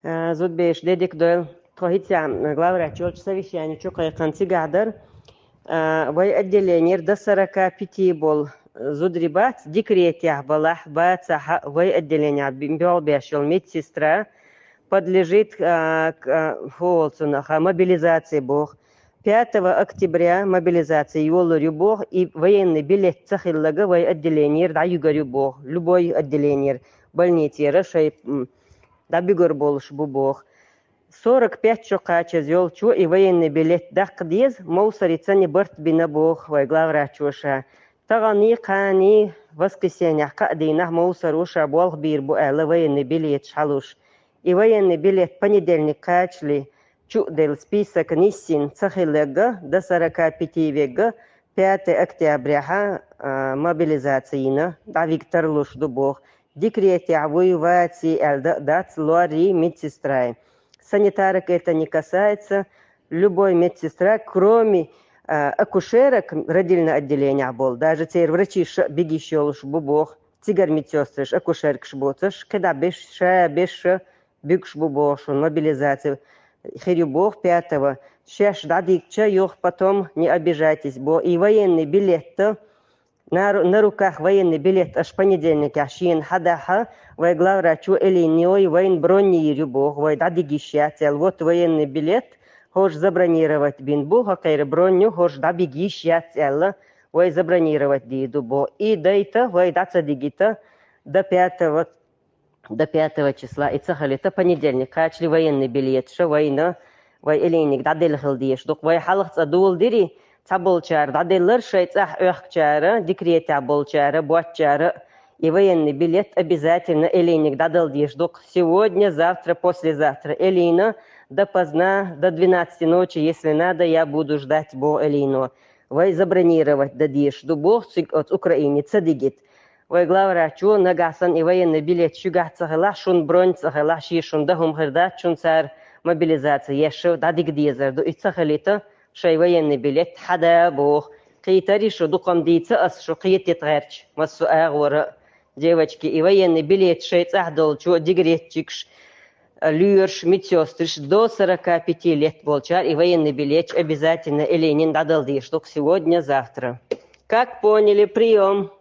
Зудбеш дедик дойл тохитя главврач совещание чукай канци гадар вай отделение до 45 бол зудрибат декретях балах бацаха вай отделение бимбел бешел медсестра подлежит мобилизации бог 5 октября мобилизации юлорю бог и военный билет цахиллага вай отделение да югарю бог любой отделение больницы рашай да бигор болуш бу бог 45 чокача зёлчу и военный билет дақдиз моусарица не борт бина бог вай главврачуша тагани қани воскресенье кадина моусаруша болг бир бу эле военный билет шалуш и военный билет понедельник качли чу дел список ниссин цахилега до 45 вега 5 октября мобилизацийна да Виктор Луш ду бог декрете воевать дать лори медсестра. Санитарок это не касается. Любой медсестра, кроме акушерок, родильное отделение был. Даже теперь врачи беги щелуш бубох, тигар медсестры, акушерк шботаш, когда беш бигш бубош, мобилизация. Херю бог 5-го. Шеш дадикча, ёх потом не обижайтесь, бо и военный билет-то на руках военный билет аж понедельник ашин хадаха вай главврачу элиниой воен бронирю бог вай дадигищател вот военный билет хош забронировать бин бога кайр броню хош дабигищател вай забронировать диду бо и дайта вай дацадигита до 5 числа и цахалита понедельник качли военный билет ша вайна вай элиник даделхил диш дук вай халах цадул дири Таболчар, дадиллар шейцах охчара, декрете болчара, буатчара, и военный билет обязательно элиник дадал деждук сегодня, завтра, послезавтра. Элина допоздна, до 12 ночи, если надо, я буду ждать бо Элину. Вай забронировать дадишь, бог от Украины цадигит. Вай главврачу нагасан и военный билет шугат цахала, шун бронь цахала, шишун дахум хырдат, шун цар мобилизация, ешев дадик дизер, и цахалита, شي военный билет حدا بوخ قيتري شو دقم ديتا أس شو قيت يتغيرش ما السؤال وراء девочки и военный билет шей цахдол чё дегретчикш люерш медсестриш до 45 лет волчар и военный билет обязательно Ленин дадал дишь только сегодня завтра как поняли прием